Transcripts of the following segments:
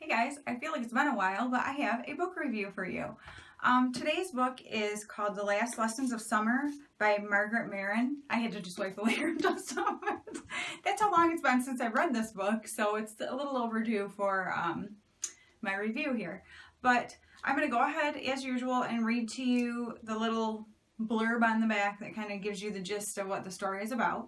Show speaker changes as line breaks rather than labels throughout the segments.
Hey guys, I feel like it's been a while, but I have a book review for you. Today's book is called The Last Lessons of Summer by Margaret Maron. I had to just wipe the later dust off it. That's how long it's been since I've read this book, so it's a little overdue for my review here. But I'm going to go ahead, as usual, and read to you the little blurb on the back that kind of gives you the gist of what the story is about.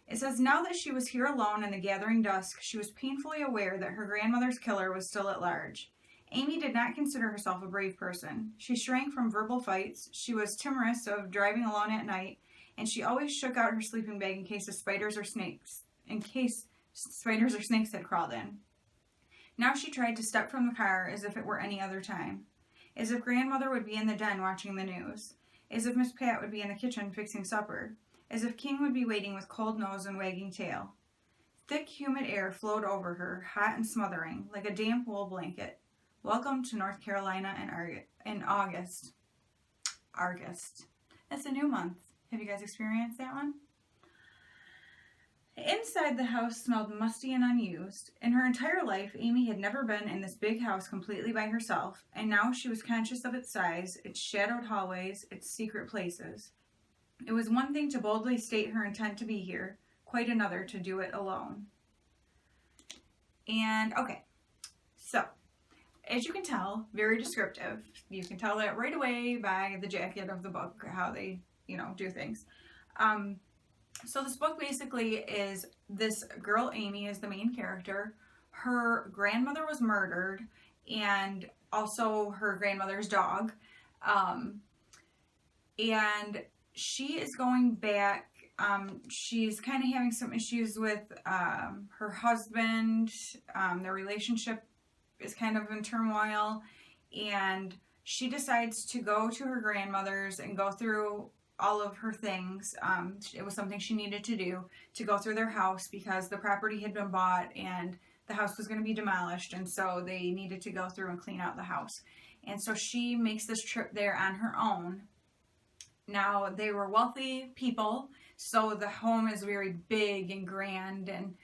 It says, now that she was here alone in the gathering dusk, she was painfully aware that her grandmother's killer was still at large. Amy did not consider herself a brave person. She shrank from verbal fights, she was timorous of driving alone at night, and she always shook out her sleeping bag in case spiders or snakes had crawled in. Now she tried to step from the car as if it were any other time. As if grandmother would be in the den watching the news. As if Miss Pat would be in the kitchen fixing supper. As if King would be waiting with cold nose and wagging tail. Thick, humid air flowed over her, hot and smothering, like a damp wool blanket. Welcome to North Carolina in August. August. That's a new month. Have you guys experienced that one? Inside the house smelled musty and unused. In her entire life, Amy had never been in this big house completely by herself, and now she was conscious of its size, its shadowed hallways, its secret places. It was one thing to boldly state her intent to be here, quite another to do it alone. And, okay, so, as you can tell, very descriptive. You can tell that right away by the jacket of the book, how they, do things. So this book basically is this girl, Amy, is the main character. Her grandmother was murdered, and also her grandmother's dog. And she is going back. She's kind of having some issues with her husband. Their relationship is kind of in turmoil, and she decides to go to her grandmother's and go through all of her things. It was something she needed to do, to go through their house because the property had been bought and the house was going to be demolished, and so they needed to go through and clean out the house. And so she makes this trip there on her own. Now, they were wealthy people, so the home is very big and grand, and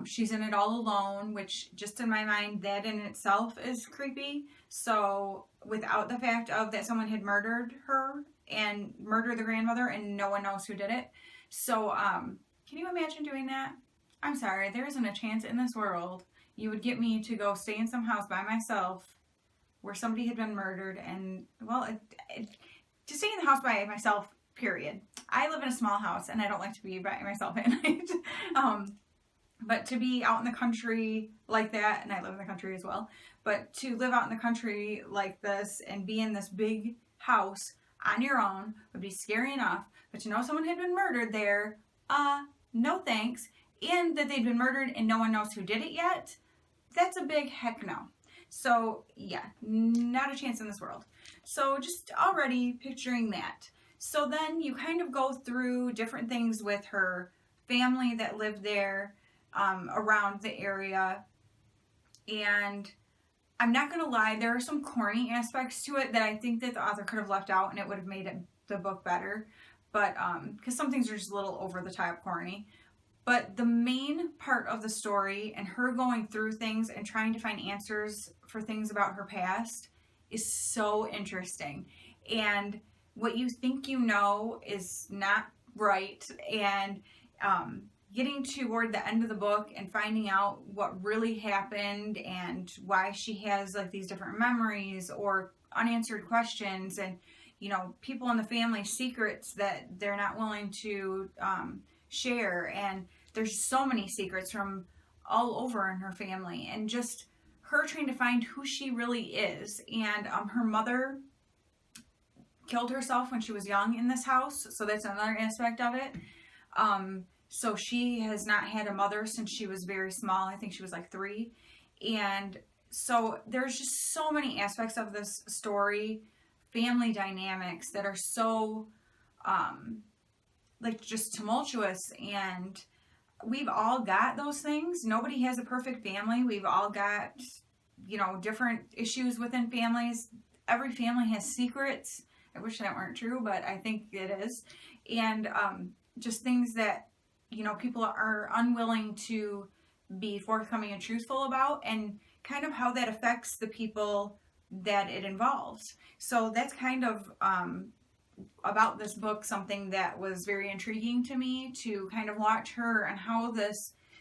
she's in it all alone, which just in my mind, that in itself is creepy. So without the fact of that someone had murdered her and murdered the grandmother and no one knows who did it. So can you imagine doing that? I'm sorry, there isn't a chance in this world you would get me to go stay in some house by myself where somebody had been murdered, and, well, to stay in the house by myself, period. I live in a small house, and I don't like to be by myself at night. But to be out in the country like that, and I live in the country as well, but to live out in the country like this and be in this big house on your own would be scary enough. But to know someone had been murdered there, no thanks. And that they'd been murdered and no one knows who did it yet, that's a big heck no. So, yeah, not a chance in this world. So, just already picturing that. So then you kind of go through different things with her family that lived there, around the area. And I'm not going to lie, there are some corny aspects to it that I think that the author could have left out and it would have made the book better. But, because some things are just a little over the top corny. But the main part of the story and her going through things and trying to find answers for things about her past is so interesting. And what you think you know is not right. And getting toward the end of the book and finding out what really happened and why she has like these different memories or unanswered questions, and people in the family secrets that they're not willing to share. And there's so many secrets from all over in her family, and just her trying to find who she really is. And her mother killed herself when she was young in this house, so that's another aspect of it. So she has not had a mother since she was very small. I think she was like 3. And so there's just so many aspects of this story, family dynamics that are so like just tumultuous, and we've all got those things. Nobody has a perfect family. We've all got, different issues within families. Every family has secrets. I wish that weren't true, but I think it is. And just things that, people are unwilling to be forthcoming and truthful about, and kind of how that affects the people that it involves. So that's kind of about this book, something that was very intriguing to me, to kind of watch her and how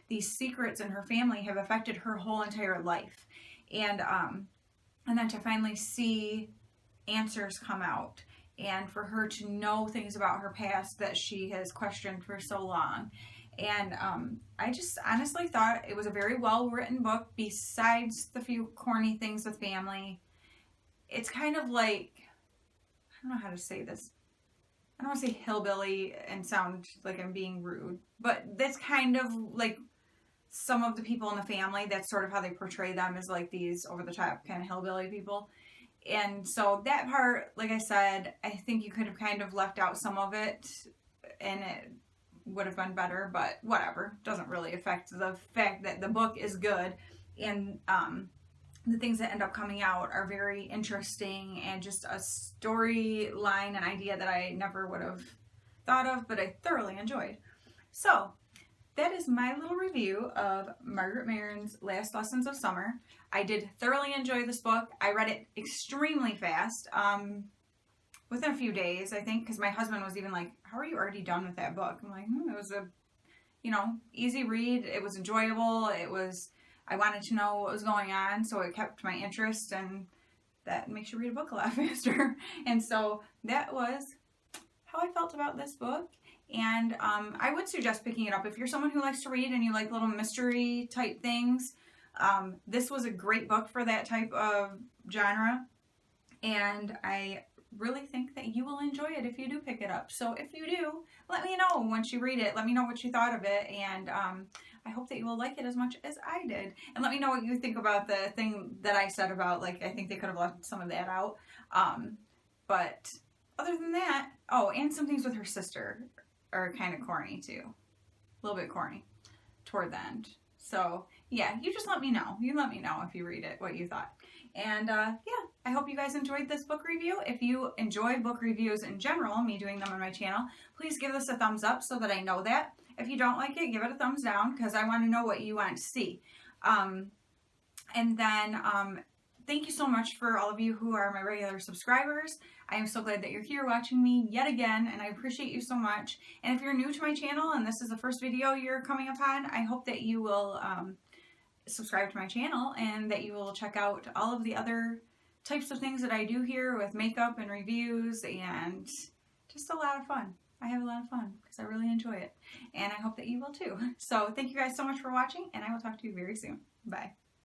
these secrets in her family have affected her whole entire life. And then to finally see answers come out, and for her to know things about her past that she has questioned for so long. And I just honestly thought it was a very well written book, besides the few corny things with family. It's kind of like, I don't know how to say this. I don't want to say hillbilly and sound like I'm being rude, but that's kind of like some of the people in the family. That's sort of how they portray them, as like these over the top kind of hillbilly people. And so that part, like I said, I think you could have kind of left out some of it, and it would have been better, but whatever. Doesn't really affect the fact that the book is good, and the things that end up coming out are very interesting, and just a storyline and idea that I never would have thought of, but I thoroughly enjoyed. So that is my little review of Margaret Maron's Last Lessons of Summer. I did thoroughly enjoy this book. I read it extremely fast, within a few days, I think, because my husband was even like, how are you already done with that book? I'm like, it was a, easy read. It was enjoyable. I wanted to know what was going on, so it kept my interest, and that makes you read a book a lot faster. And so that was how I felt about this book. And I would suggest picking it up if you're someone who likes to read and you like little mystery type things. This was a great book for that type of genre, and I really think that you will enjoy it if you do pick it up. So if you do, let me know once you read it. Let me know what you thought of it, and I hope that you will like it as much as I did. And let me know what you think about the thing that I said about, like, I think they could have left some of that out. But other than that, oh, and some things with her sister are kind of corny too. A little bit corny toward the end. So yeah, you just let me know. You let me know if you read it, what you thought. And yeah, I hope you guys enjoyed this book review. If you enjoy book reviews in general, me doing them on my channel, please give this a thumbs up so that I know that. If you don't like it, give it a thumbs down, because I want to know what you want to see. And then thank you so much for all of you who are my regular subscribers. I am so glad that you're here watching me yet again, and I appreciate you so much. And if you're new to my channel and this is the first video you're coming upon, I hope that you will subscribe to my channel, and that you will check out all of the other types of things that I do here with makeup and reviews, and just a lot of fun. I have a lot of fun because I really enjoy it, and I hope that you will too. So thank you guys so much for watching, and I will talk to you very soon. Bye.